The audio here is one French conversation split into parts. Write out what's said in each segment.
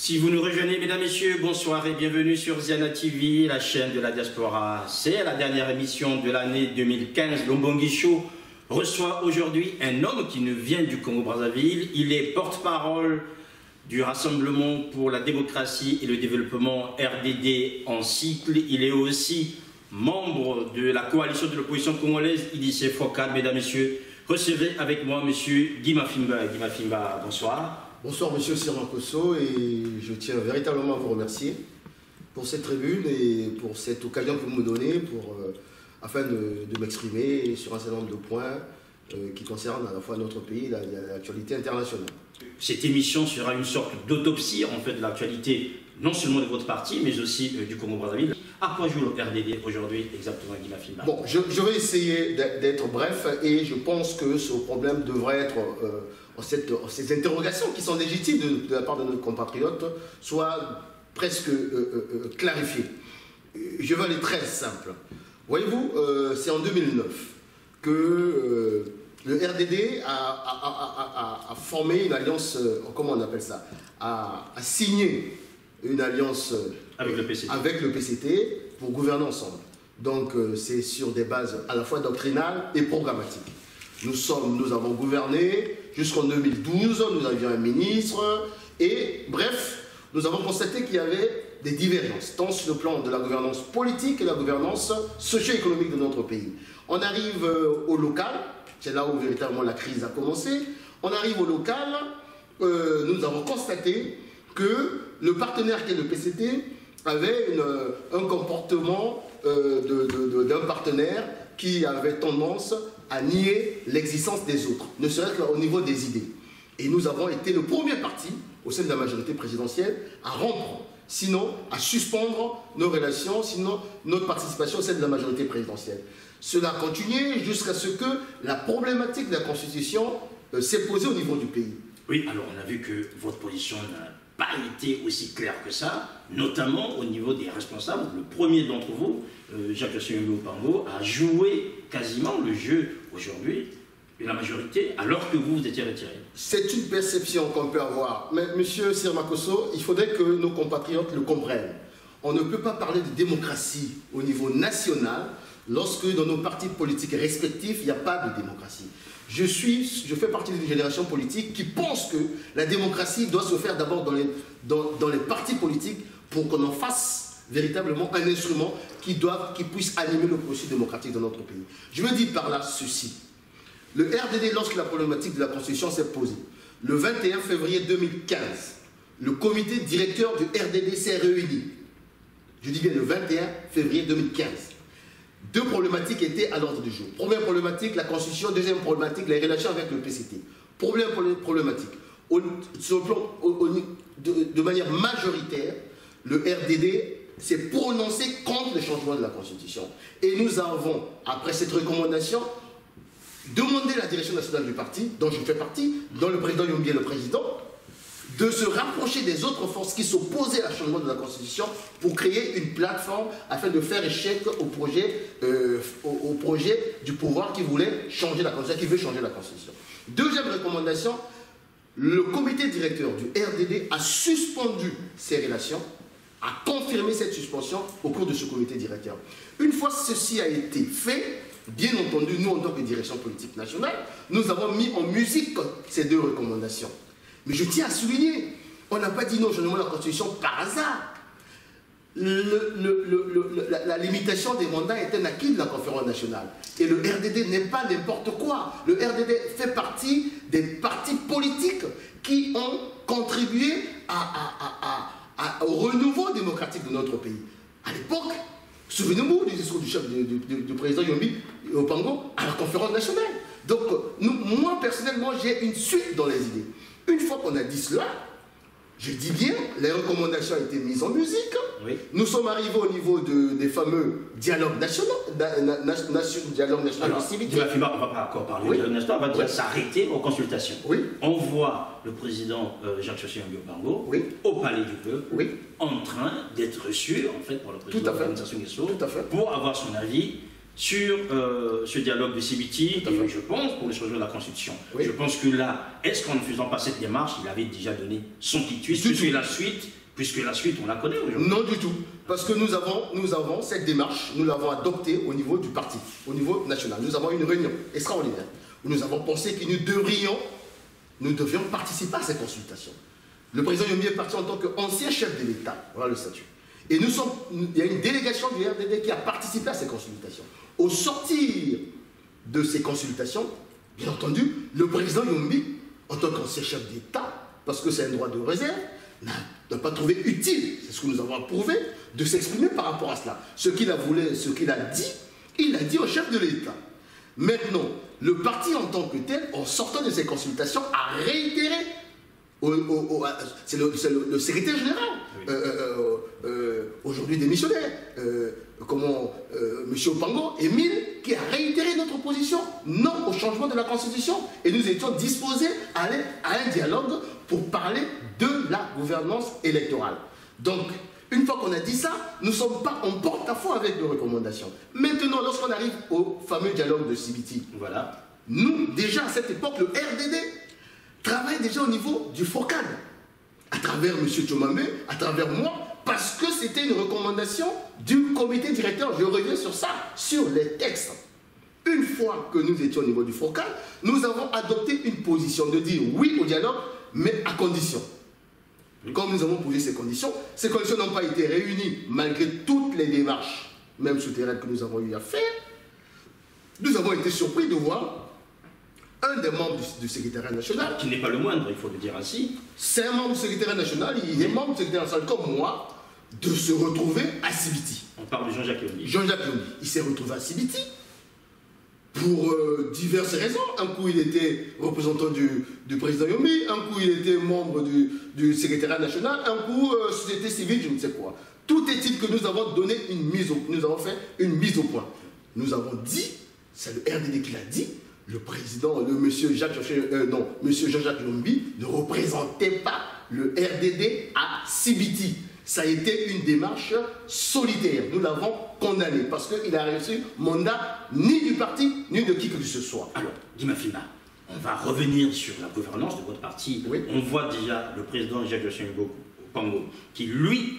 Si vous nous rejoignez, mesdames, messieurs, bonsoir et bienvenue sur Ziana TV, la chaîne de la diaspora. C'est la dernière émission de l'année 2015. Lombongui Show reçoit aujourd'hui un homme qui nous vient du Congo-Brazzaville. Il est porte-parole du Rassemblement pour la démocratie et le développement RDD en cycle. Il est aussi membre de la coalition de l'opposition congolaise IDC Focad. Mesdames, messieurs, recevez avec moi monsieur Guy Mafimba. Guy Mafimba, bonsoir. Bonsoir Monsieur Sirmakosso, et je tiens véritablement à vous remercier pour cette tribune et pour cette occasion que vous me donnez afin de m'exprimer sur un certain nombre de points qui concernent à la fois notre pays et l'actualité internationale. Cette émission sera une sorte d'autopsie en fait de l'actualité, non seulement de votre parti, mais aussi du Congo-Brazzaville. À quoi joue le RDD aujourd'hui exactement, Guy Mafimba? Bon, je vais essayer d'être bref, et je pense que ce problème devrait être, ces interrogations qui sont légitimes de la part de nos compatriotes, soient presque clarifiées. Je vais aller très simple. Voyez-vous, c'est en 2009 que le RDD a formé une alliance, comment on appelle ça, a signé une alliance avec le PCT pour gouverner ensemble. Donc c'est sur des bases à la fois doctrinales et programmatiques. Nous avons gouverné jusqu'en 2012, nous avions un ministre, et bref, nous avons constaté qu'il y avait des divergences, tant sur le plan de la gouvernance politique et la gouvernance socio-économique de notre pays. On arrive au local, c'est là où véritablement la crise a commencé. On arrive au local, nous avons constaté que le partenaire qui est le PCT avait un comportement d'un partenaire qui avait tendance à nier l'existence des autres, ne serait-ce qu'au niveau des idées. Et nous avons été le premier parti, au sein de la majorité présidentielle, à rompre, sinon à suspendre nos relations, sinon notre participation au sein de la majorité présidentielle. Cela a continué jusqu'à ce que la problématique de la Constitution s'est posée au niveau du pays. Oui, alors on a vu que votre position n'a pas été aussi claire que ça, notamment au niveau des responsables. Le premier d'entre vous, Jacques Opango, a joué quasiment le jeu aujourd'hui de la majorité, alors que vous étiez retiré. C'est une perception qu'on peut avoir. Mais monsieur Sirmakosso, il faudrait que nos compatriotes le comprennent. On ne peut pas parler de démocratie au niveau national lorsque dans nos partis politiques respectifs, il n'y a pas de démocratie. Je fais partie d'une génération politique qui pense que la démocratie doit se faire d'abord dans les partis politiques pour qu'on en fasse véritablement un instrument qui puisse animer le processus démocratique de notre pays. Je veux dire par là ceci. Le RDD, lorsque la problématique de la Constitution s'est posée, le 21 février 2015, le comité directeur du RDD s'est réuni. Je dis bien le 21 février 2015. Deux problématiques étaient à l'ordre du jour. Première problématique, la Constitution. Deuxième problématique, les relations avec le PCT. Problématique. Sur le plan, de manière majoritaire, le RDD s'est prononcé contre le changement de la Constitution. Et nous avons, après cette recommandation, demandé à la direction nationale du parti, dont je fais partie, dont le président Yombi est le président, de se rapprocher des autres forces qui s'opposaient à changement de la Constitution pour créer une plateforme afin de faire échec au projet du pouvoir qui voulait changer la Constitution, qui veut changer la Constitution. Deuxième recommandation, le comité directeur du RDD a suspendu ses relations, a confirmé cette suspension au cours de ce comité directeur. Une fois ceci a été fait, bien entendu, nous en tant que direction politique nationale, nous avons mis en musique ces deux recommandations. Mais je tiens à souligner, on n'a pas dit non au changement de la Constitution par hasard. La limitation des mandats est un acquis de la conférence nationale. Et le RDD n'est pas n'importe quoi. Le RDD fait partie des partis politiques qui ont contribué au renouveau démocratique de notre pays. À l'époque, souvenez-vous du discours du chef du président Yombi Opango à la conférence nationale. Donc, moi personnellement, j'ai une suite dans les idées. Une fois qu'on a dit cela, je dis bien, les recommandations ont été mises en musique. Oui. Nous sommes arrivés au niveau des fameux dialogues nationaux, dialogue national de civilité. On ne va pas encore parler de dialogue national, on va déjà s'arrêter aux consultations. Oui. On voit le président Jacques Opango au Palais du Peuple en train d'être reçu en fait, par le président de l'organisation des Sceaux pour avoir son avis sur ce dialogue de CBT, et je pense pour le changement de la Constitution. Oui. Je pense que là, est-ce qu'en ne faisant pas cette démarche, il avait déjà donné son quitus, puisque la suite, on la connaît aujourd'hui? Non du tout, parce que nous avons cette démarche, nous l'avons adoptée au niveau du parti, au niveau national. Nous avons une réunion extraordinaire où nous avons pensé que nous devions participer à cette consultation. Le président Yombi est parti en tant qu'ancien chef de l'État, voilà le statut. Et il y a une délégation du RDD qui a participé à ces consultations. Au sortir de ces consultations, bien entendu, le président Yombi, en tant qu'ancien chef d'État, parce que c'est un droit de réserve, n'a pas trouvé utile, c'est ce que nous avons approuvé, de s'exprimer par rapport à cela. Ce qu'il a dit, il l'a dit au chef de l'État. Maintenant, le parti en tant que tel, en sortant de ces consultations, a réitéré, c'est le secrétaire général, aujourd'hui démissionnaire, M. Opango, Émile, qui a réitéré notre position, non au changement de la Constitution, et nous étions disposés à aller à un dialogue pour parler de la gouvernance électorale. Donc, une fois qu'on a dit ça, nous ne sommes pas en porte-à-faux avec nos recommandations. Maintenant, lorsqu'on arrive au fameux dialogue de CBT, voilà, nous, déjà à cette époque, le RDD travaille déjà au niveau du FOCAD, à travers M. Tchomamé, à travers moi, parce que c'était une recommandation du comité directeur. Je reviens sur ça, sur les textes. Une fois que nous étions au niveau du FOCAD, nous avons adopté une position de dire oui au dialogue, mais à condition. Comme nous avons posé ces conditions n'ont pas été réunies malgré toutes les démarches, même souterraines que nous avons eu à faire. Nous avons été surpris de voir un des membres du secrétariat national, qui n'est pas le moindre, il faut le dire ainsi. C'est un membre du secrétariat national, il est membre du secrétariat national comme moi, de se retrouver à CBT. On parle de Jean-Jacques Yombi. Jean-Jacques Yombi, il s'est retrouvé à CBT pour diverses raisons. Un coup, il était représentant du président Yombi, un coup, il était membre du secrétariat national, un coup, société civile, je ne sais quoi. Tout est-il que nous avons donné nous avons fait une mise au point. Nous avons dit, c'est le RDD qui l'a dit, le président, monsieur Jean-Jacques Yombi ne représentait pas le RDD à CBT. Ça a été une démarche solitaire. Nous l'avons condamné parce qu'il a reçu mandat ni du parti, ni de qui que ce soit. Alors, Dimafina, on va revenir sur la gouvernance de votre parti. Oui. On voit déjà le président Jacques-Joachim Opango, qui lui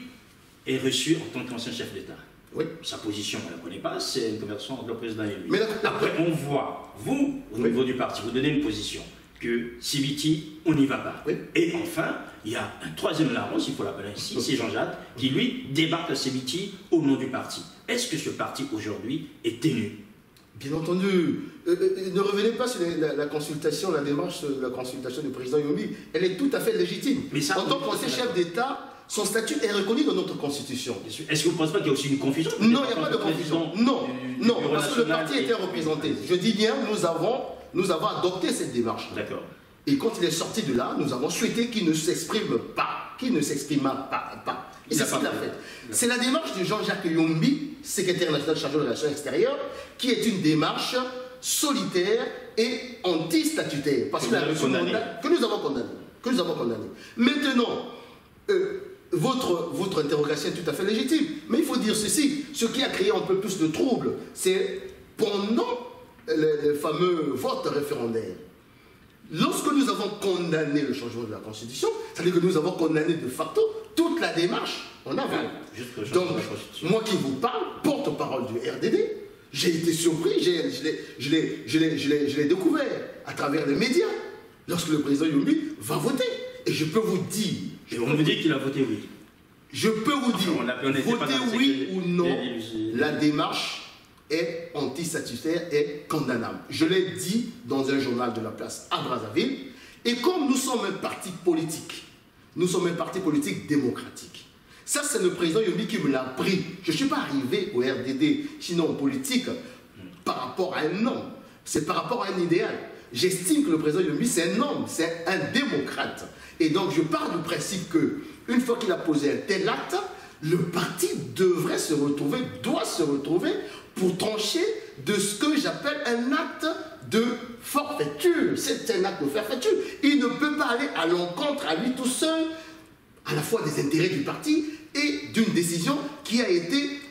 est reçu en tant qu'ancien chef d'État. Oui. Sa position, on ne la connaît pas, c'est une conversion entre le président et lui. Mais après, on voit, vous, au niveau du parti, vous donnez une position que CBT, on n'y va pas. Oui. Et enfin, il y a un troisième larron, s'il faut l'appeler ainsi, c'est Jean-Jacques, qui lui débarque à CBT au nom du parti. Est-ce que ce parti aujourd'hui est tenu? Bien entendu. Ne revenez pas sur la consultation, la démarche de la consultation du président Yombi. Elle est tout à fait légitime. Mais ça, en tant qu'ancien chef d'État, son statut est reconnu dans notre Constitution. Est-ce que vous ne pensez pas qu'il y a aussi une confusion? Non, il n'y a pas de confusion. Non, parce que le parti était représenté. Je dis bien, nous avons adopté cette démarche. D'accord. Et quand il est sorti de là, nous avons souhaité qu'il ne s'exprime pas, qu'il ne s'exprima pas. Et c'est ce qu'il a fait. C'est la démarche de Jean-Jacques Yombi, secrétaire national chargé de la relation extérieure, qui est une démarche solitaire et anti-statutaire. Parce que nous avons condamné. Maintenant, votre interrogation est tout à fait légitime. Mais il faut dire ceci, ce qui a créé un peu plus de trouble, c'est pendant le fameux vote référendaire. Lorsque nous avons condamné le changement de la Constitution, c'est-à-dire que nous avons condamné de facto toute la démarche en aval. Donc, moi qui vous parle, porte-parole du RDD, j'ai été surpris, je l'ai découvert à travers les médias, lorsque le président Yombi va voter. Et je peux vous dire... Et on me dit qu'il a voté oui. Je peux vous dire, voter oui ou non, la démarche est anti-statutaire et condamnable. Je l'ai dit dans un journal de la place à Brazzaville. Et comme nous sommes un parti politique, nous sommes un parti politique démocratique. Ça, c'est le président Yombi qui me l'a appris. Je ne suis pas arrivé au RDD, sinon en politique, par rapport à un homme. C'est par rapport à un idéal. J'estime que le président Yombi, c'est un homme, c'est un démocrate. Et donc, je pars du principe que, une fois qu'il a posé un tel acte, le parti doit se retrouver pour trancher de ce que j'appelle un acte de forfaiture. C'est un acte de forfaiture. Il ne peut pas aller à l'encontre à lui tout seul, à la fois des intérêts du parti et d'une décision qui a été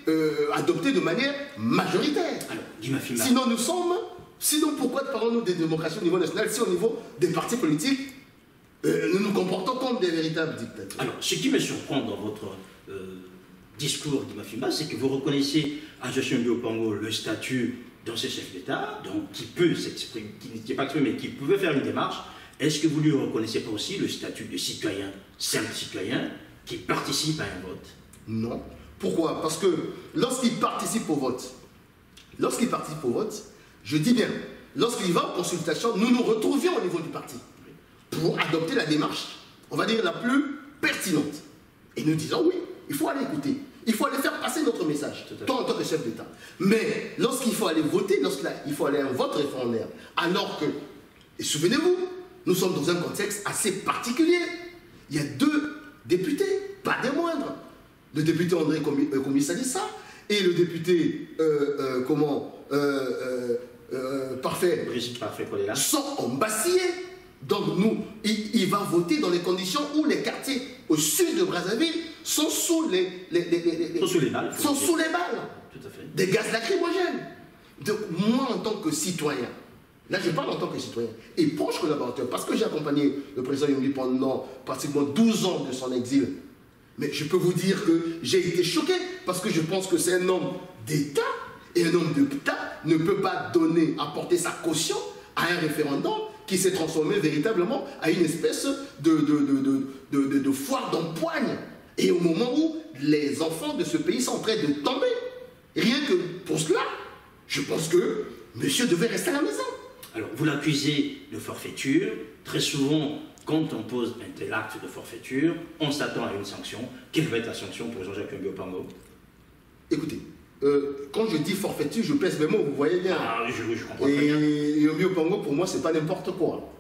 adoptée de manière majoritaire. Alors, Guy Mafimba. Sinon pourquoi parlons-nous des démocraties au niveau national si au niveau des partis politiques, nous nous comportons comme des véritables dictateurs? Alors, ce qui me surprend dans votre discours, Guy Mafimba, c'est que vous reconnaissez à Joachim Bio-Pongo le statut d'ancien chef d'État, donc qui peut s'exprimer, qui n'est pas exprimé, mais qui pouvait faire une démarche. Est-ce que vous lui reconnaissez pas aussi le statut de citoyen, simple citoyen, qui participe à un vote? Non. Pourquoi? Parce que lorsqu'il participe au vote, je dis bien, lorsqu'il va en consultation, nous nous retrouvions au niveau du parti pour adopter la démarche, on va dire, la plus pertinente. Et nous disons oui, il faut aller écouter, il faut aller faire passer notre message, toi en tant que chef d'État. Mais lorsqu'il faut aller voter, lorsqu'il faut aller à un vote référendaire, alors que, et souvenez-vous, nous sommes dans un contexte assez particulier. Il y a 2 députés, pas des moindres. Le député André Komi-Salissa et le député, Parfait, sont embastillés. Donc nous, il va voter dans les conditions où les quartiers au sud de Brazzaville sont sous les balles. Tout à fait. Des gaz lacrymogènes. Donc moi, en tant que citoyen, là je parle en tant que citoyen et proche collaborateur, parce que j'ai accompagné le président Yomli pendant pratiquement 12 ans de son exil. Mais je peux vous dire que j'ai été choqué parce que je pense que c'est un homme d'État et un homme d'État ne peut pas apporter sa caution à un référendum qui s'est transformé véritablement à une espèce de foire d'empoigne. Et au moment où les enfants de ce pays sont en train de tomber, rien que pour cela, je pense que monsieur devait rester à la maison. Alors, vous l'accusez de forfaiture. Très souvent, quand on pose un tel acte de forfaiture, on s'attend à une sanction. Quelle va être la sanction pour Jean-Jacques Bio-Pongo? Écoutez, quand je dis forfaiture, je pèse mes mots, vous voyez bien. Ah, je comprends très bien. Et Bio-Pongo, pour moi, c'est pas n'importe quoi.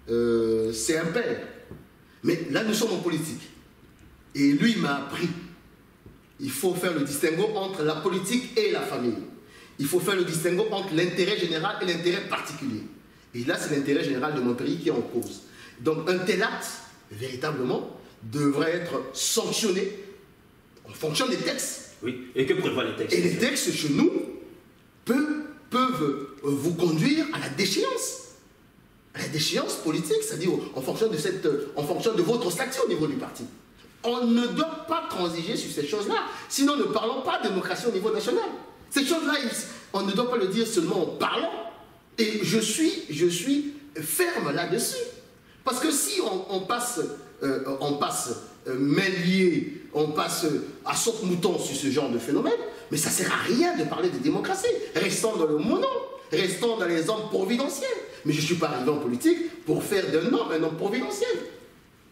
C'est un père. Mais là, nous sommes en politique. Et lui, il m'a appris. Il faut faire le distinguo entre la politique et la famille. Il faut faire le distinguo entre l'intérêt général et l'intérêt particulier. Et là, c'est l'intérêt général de mon pays qui est en cause. Donc, un tel acte, véritablement, devrait être sanctionné en fonction des textes. Oui, et que prévoient les textes? Et les textes, chez nous, peuvent vous conduire à la déchéance. À la déchéance politique, c'est-à-dire en fonction de votre statut au niveau du parti. On ne doit pas transiger sur ces choses-là. Sinon, ne parlons pas de démocratie au niveau national. Ces choses-là, on ne doit pas le dire seulement en parlant. Et je suis ferme là-dessus. Parce que si on passe main liée, on passe à saute-mouton sur ce genre de phénomène, mais ça ne sert à rien de parler de démocratie. Restons dans le mono, restons dans les hommes providentiels. Mais je ne suis pas arrivé en politique pour faire d'un homme un homme providentiel.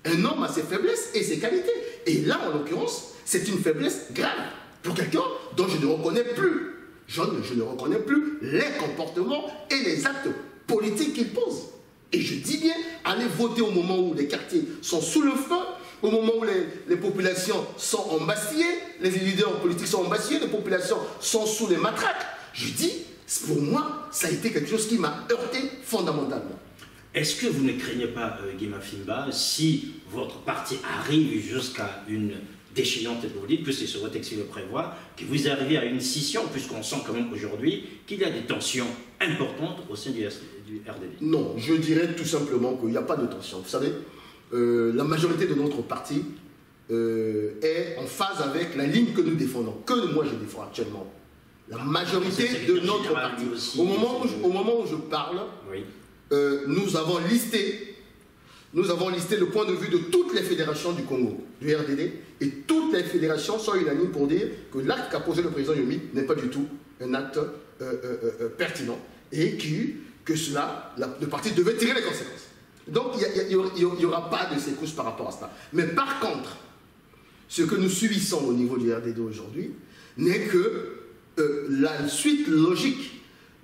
Un homme a ses faiblesses et ses qualités. Et là, en l'occurrence, c'est une faiblesse grave pour quelqu'un dont je ne reconnais plus. Je ne reconnais plus les comportements et les actes politiques qu'il pose. Et je dis bien, allez voter au moment où les quartiers sont sous le feu, au moment où les populations sont embastillées, les leaders politiques sont embastillés, les populations sont sous les matraques. Je dis, pour moi, ça a été quelque chose qui m'a heurté fondamentalement. Est-ce que vous ne craignez pas, Guy Mafimba, si votre parti arrive jusqu'à une déchéance, vous dites que c'est ce votre texte qui le prévoit, que vous arrivez à une scission, puisqu'on sent quand même aujourd'hui qu'il y a des tensions importantes au sein du RDD? Non, je dirais tout simplement qu'il n'y a pas de tension. Vous savez, la majorité de notre parti est en phase avec la ligne que nous défendons, que moi je défends actuellement. La majorité de notre parti. Au moment où je parle, oui. Nous avons listé le point de vue de toutes les fédérations du Congo, du RDD, et toutes les fédérations sont unanimes pour dire que l'acte qu'a posé le président Yomi n'est pas du tout un acte pertinent et que le parti devait tirer les conséquences. Donc il n'y aura pas de secousses par rapport à cela. Mais par contre, ce que nous subissons au niveau du RDD aujourd'hui n'est que la suite logique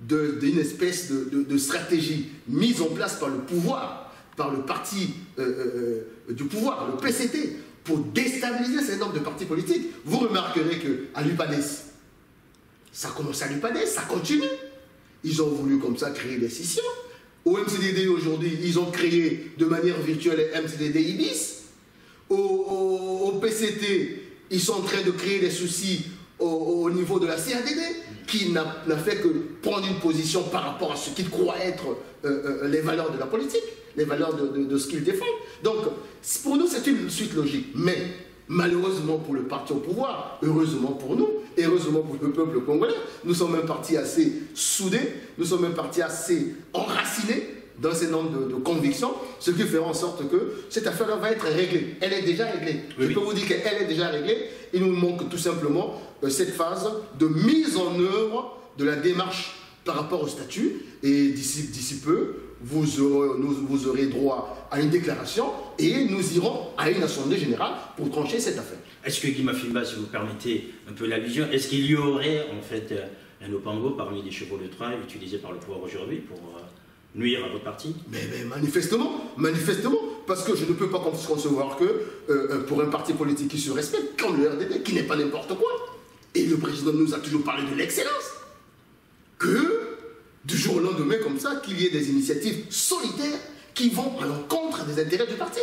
d'une espèce de stratégie mise en place par le pouvoir, par le parti du pouvoir, le PCT, pour déstabiliser ces normes de partis politiques. Vous remarquerez qu'à l'UPADES, ça a commencé à l'UPADES, ça continue. Ils ont voulu comme ça créer des scissions. Au MCDD aujourd'hui, ils ont créé de manière virtuelle les MCDD Ibis. Au PCT, ils sont en train de créer des soucis au niveau de la CADD, qui n'a fait que prendre une position par rapport à ce qu'il croit être les valeurs de la politique, les valeurs de ce qu'il défend. Donc, pour nous, c'est une suite logique. Mais, malheureusement pour le parti au pouvoir, heureusement pour nous, et heureusement pour le peuple congolais, nous sommes un parti assez soudé, nous sommes un parti assez enraciné dans un certain nombre de convictions, ce qui fera en sorte que cette affaire va être réglée. Elle est déjà réglée. Oui. Je peux vous dire qu'elle est déjà réglée. Il nous manque tout simplement cette phase de mise en œuvre de la démarche par rapport au statut. Et d'ici peu, vous aurez droit à une déclaration et nous irons à une assemblée générale pour trancher cette affaire. Est-ce que Guy Mafimba, si vous permettez un peu l'allusion, est-ce qu'il y aurait en fait un Opango parmi les chevaux de Troie utilisés par le pouvoir aujourd'hui pour nuire à votre parti? Mais manifestement, parce que je ne peux pas concevoir que pour un parti politique qui se respecte, comme le RDD, qui n'est pas n'importe quoi, et le président nous a toujours parlé de l'excellence, que du jour au lendemain comme ça, qu'il y ait des initiatives solidaires qui vont à l'encontre des intérêts du parti,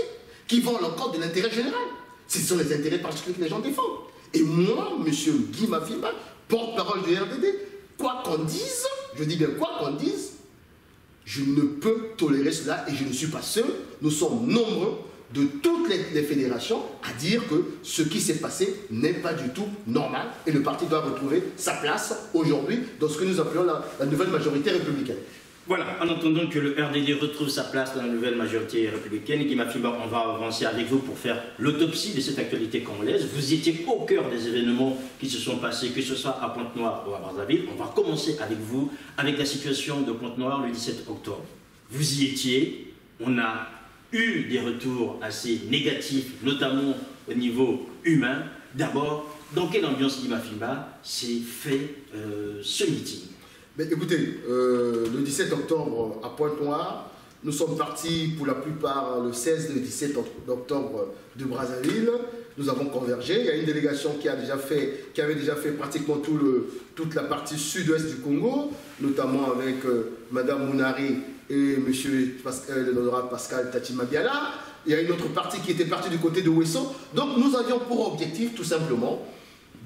qui vont à l'encontre de l'intérêt général. Ce sont les intérêts particuliers que les gens défendent. Et moi, M. Guy Mafimba, porte-parole du RDD, quoi qu'on dise, je dis bien quoi qu'on dise, je ne peux tolérer cela et je ne suis pas seul. Nous sommes nombreux de toutes les fédérations à dire que ce qui s'est passé n'est pas du tout normal et le parti doit retrouver sa place aujourd'hui dans ce que nous appelons la nouvelle majorité républicaine. Voilà, en attendant que le RDD retrouve sa place dans la nouvelle majorité républicaine, Guy Mafimba, on va avancer avec vous pour faire l'autopsie de cette actualité congolaise. Vous étiez au cœur des événements qui se sont passés, que ce soit à Pointe-Noire ou à Brazzaville. On va commencer avec vous, avec la situation de Pointe-Noire le 17 octobre. Vous y étiez, on a eu des retours assez négatifs, notamment au niveau humain. D'abord, dans quelle ambiance Guy Mafimba s'est fait ce meeting? Mais écoutez, le 17 octobre à Pointe-Noire, nous sommes partis pour la plupart le 16 et le 17 octobre de Brazzaville. Nous avons convergé. Il y a une délégation qui avait déjà fait pratiquement toute la partie sud-ouest du Congo, notamment avec Madame Mounari et M. l'honorable Pascal Tati-Mabiala. Il y a une autre partie qui était partie du côté de Ouesso. Donc nous avions pour objectif tout simplement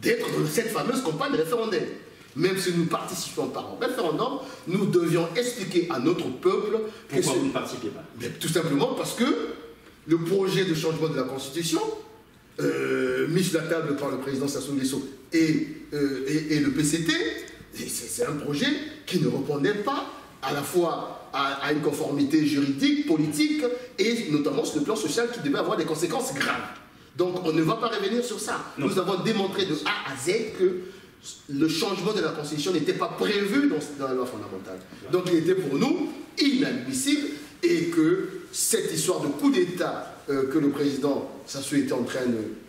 d'être dans cette fameuse campagne référendaire. Même si nous ne participions pas au référendum, nous devions expliquer à notre peuple... Pourquoi vous ne participez pas? Tout simplement parce que le projet de changement de la Constitution, mis sur la table par le président Sassou Nguesso et le PCT, c'est un projet qui ne répondait pas à la fois à une conformité juridique, politique et notamment sur le plan social qui devait avoir des conséquences graves. Donc on ne va pas revenir sur ça. Non. Nous avons démontré de A à Z que le changement de la Constitution n'était pas prévu dans la loi fondamentale. Donc il était pour nous inadmissible et que cette histoire de coup d'État que le président Sassou était en train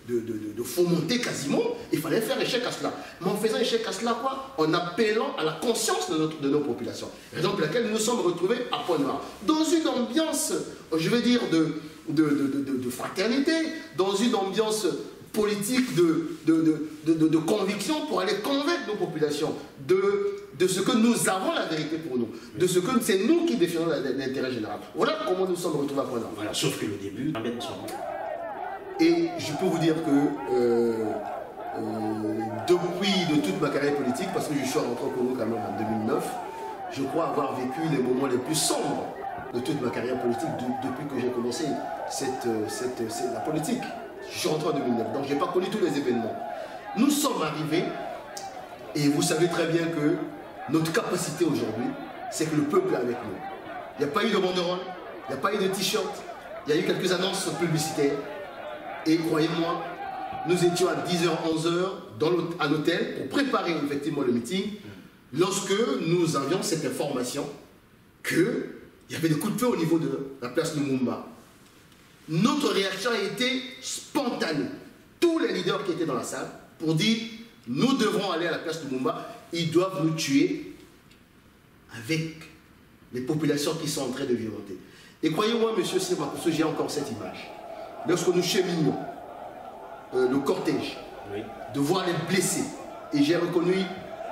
de fomenter quasiment, il fallait faire échec à cela. Mais en faisant échec à cela, quoi? En appelant à la conscience de nos populations. Raison pour laquelle nous nous sommes retrouvés à Pointe-Noire. Dans une ambiance, je vais dire, de fraternité, dans une ambiance politique de conviction pour aller convaincre nos populations de ce que nous avons la vérité pour nous, de ce que c'est nous qui défendons l'intérêt général. Voilà comment nous sommes retrouvés à Pointe-Noire. Voilà, sauf que le début... Et je peux vous dire que depuis de toute ma carrière politique, parce que je suis rentré au Congo quand même en 2009, je crois avoir vécu les moments les plus sombres de toute ma carrière politique depuis que j'ai commencé la politique. Je suis rentré en 2009, donc je n'ai pas connu tous les événements. Nous sommes arrivés, et vous savez très bien que notre capacité aujourd'hui, c'est que le peuple est avec nous. Il n'y a pas eu de banderole, il n'y a pas eu de t-shirt, il y a eu quelques annonces publicitaires. Et croyez-moi, nous étions à 10h, 11h à l'hôtel pour préparer effectivement le meeting, lorsque nous avions cette information qu'il y avait des coups de feu au niveau de la place Lumumba. Notre réaction a été spontanée. Tous les leaders qui étaient dans la salle pour dire nous devrons aller à la place de Lumumba, ils doivent nous tuer avec les populations qui sont en train de violenter. Et croyez-moi, monsieur Silva, parce que j'ai encore cette image, lorsque nous cheminions le cortège, oui, de voir les blessés, et j'ai reconnu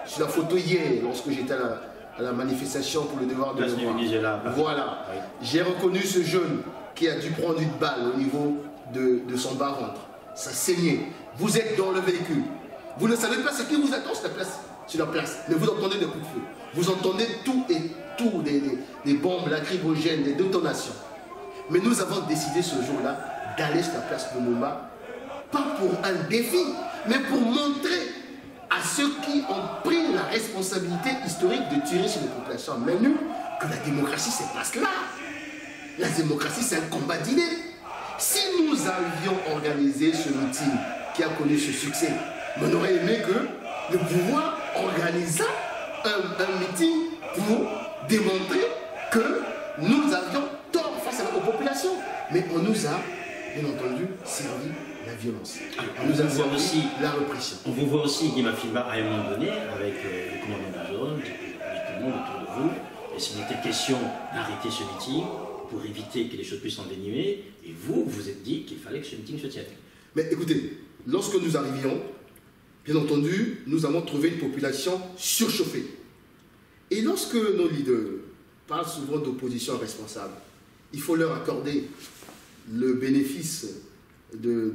sur la photo hier, lorsque j'étais à la manifestation pour le devoir de mémoire, voilà, oui, j'ai reconnu ce jeune qui a dû prendre une balle au niveau de son bas-ventre. Ça saignait. Vous êtes dans le véhicule. Vous ne savez pas ce qui vous attend sur la place. Mais vous entendez des coups de feu. Vous entendez tout et tout, des bombes lacrymogènes, des détonations. Mais nous avons décidé ce jour-là d'aller sur la place de Lumumba, pas pour un défi, mais pour montrer à ceux qui ont pris la responsabilité historique de tirer sur les populations à main nue que la démocratie, c'est pas cela. La démocratie, c'est un combat d'idées. Si nous avions organisé ce meeting qui a connu ce succès, on aurait aimé que le pouvoir organise un meeting pour démontrer que nous avions tort face aux populations. Mais on nous a, bien entendu, servi la violence. On nous a servi aussi la répression. On vous voit aussi, Guy Mafimba, à un moment donné, avec le commandant de zone, avec tout le monde autour de vous. Et s'il était question d'arrêter ce meeting pour éviter que les choses puissent s'envenimer, et vous vous êtes dit qu'il fallait que ce meeting se tienne. Mais écoutez, lorsque nous arrivions, bien entendu, nous avons trouvé une population surchauffée. Et lorsque nos leaders parlent souvent d'opposition responsable, il faut leur accorder le bénéfice de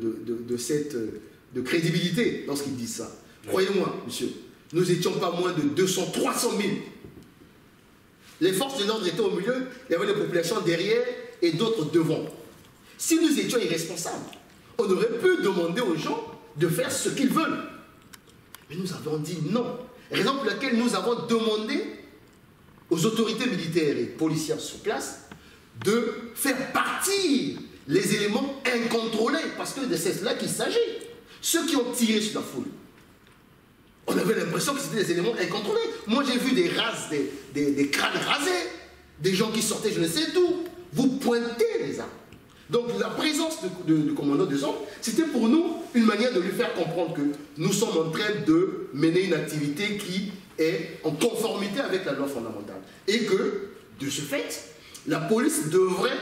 crédibilité lorsqu'ils disent ça. Croyez-moi, monsieur, nous n'étions pas moins de 200, 300 000. Les forces de l'ordre étaient au milieu, il y avait des populations derrière et d'autres devant. Si nous étions irresponsables, on aurait pu demander aux gens de faire ce qu'ils veulent. Mais nous avons dit non. Raison pour laquelle nous avons demandé aux autorités militaires et policières sur place de faire partir les éléments incontrôlés, parce que c'est cela qu'il s'agit. Ceux qui ont tiré sur la foule, on avait l'impression que c'était des éléments incontrôlés. Moi, j'ai vu des rases, des crânes rasés, des gens qui sortaient je ne sais d'où. Vous pointez les armes. Donc, la présence du commandant de zone, c'était pour nous une manière de lui faire comprendre que nous sommes en train de mener une activité qui est en conformité avec la loi fondamentale. Et que, de ce fait, la police devrait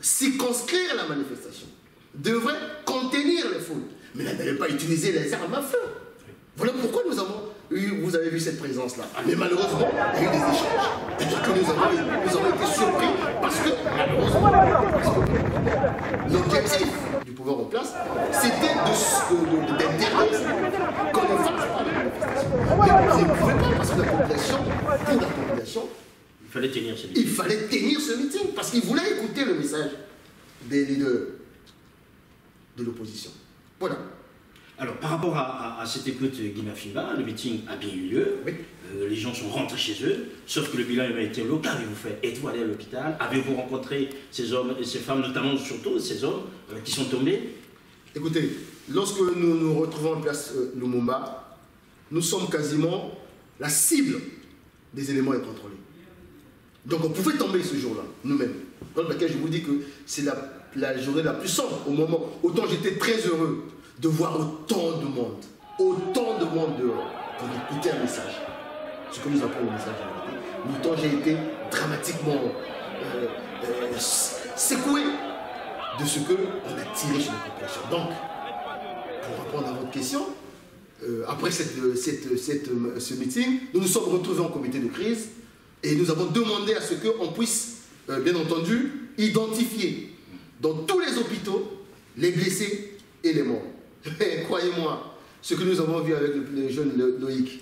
circonscrire la manifestation, devrait contenir les foules, mais elle n'allait pas utiliser les armes à feu. Voilà pourquoi vous avez vu cette présence-là. Mais malheureusement, il y a eu des échanges. C'est-à-dire que nous avons été surpris parce que, malheureusement, l'objectif du pouvoir en place, c'était d'interdire qu'on ne fasse pas la manifestation. Mais vous ne pouvez pas parce que la population, pour la population, il fallait tenir ce meeting parce qu'ils voulaient écouter le message des leaders de l'opposition. Voilà. Alors, par rapport à cette écoute, Guy Mafimba, le meeting a bien eu lieu. Oui. Les gens sont rentrés chez eux, sauf que le bilan a été local. Qu'avez-vous fait? Êtes-vous allé à l'hôpital? Avez-vous rencontré ces hommes et ces femmes, notamment surtout ces hommes qui sont tombés? Écoutez, lorsque nous nous retrouvons en place Lumumba, nous sommes quasiment la cible des éléments incontrôlés. Donc on pouvait tomber ce jour-là, nous-mêmes. Dans laquelle je vous dis que c'est la journée la plus sombre au moment. Autant j'étais très heureux de voir autant de monde dehors pour écouter un message. Ce que nous appelons le message de la vérité. Autant j'ai été dramatiquement secoué de ce qu'on a tiré sur la population. Donc, pour répondre à votre question, après ce meeting, nous nous sommes retrouvés en comité de crise et nous avons demandé à ce qu'on puisse, bien entendu, identifier dans tous les hôpitaux les blessés et les morts. Mais croyez-moi, ce que nous avons vu avec le jeune Loïc,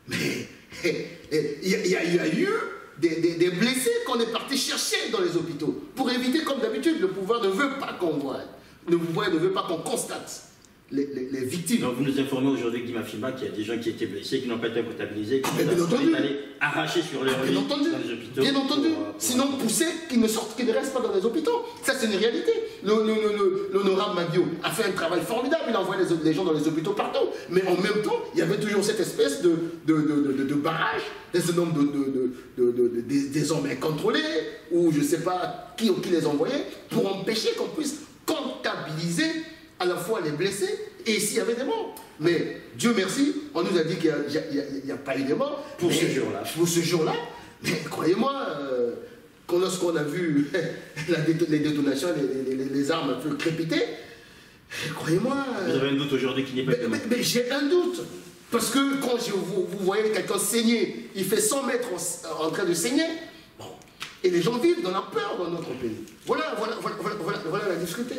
mais il y a eu des blessés qu'on est parti chercher dans les hôpitaux pour éviter, comme d'habitude, le pouvoir ne veut pas qu'on voie, le pouvoir ne veut pas qu'on constate les victimes. Donc vous nous informez aujourd'hui, Guy Mafimba, qu'il y a des gens qui étaient blessés, qui n'ont pas été comptabilisés, qui sont allés arracher sur leur lit dans les hôpitaux. Bien entendu. Sinon pousser qu'ils ne restent pas dans les hôpitaux. Ça, c'est une réalité. L'honorable Mabio a fait un travail formidable. Il a envoyé les gens dans les hôpitaux partout. Mais en même temps, il y avait toujours cette espèce de barrage, des hommes des hommes incontrôlés, ou je ne sais pas qui les envoyait, pour empêcher qu'on puisse comptabiliser à la fois les blessés et s'il y avait des morts. Mais Dieu merci, on nous a dit qu'il n'y a pas eu de morts pour ce jour-là. Pour ce jour-là, mais croyez-moi, lorsqu'on a vu les détonations, les armes un peu crépiter, croyez-moi... Vous avez un doute aujourd'hui qu'il n'y ait pas de morts? Mais j'ai un doute. Parce que quand vous voyez quelqu'un saigner, il fait 100 mètres en train de saigner, bon, et les gens vivent dans la peur dans notre pays. Voilà la difficulté.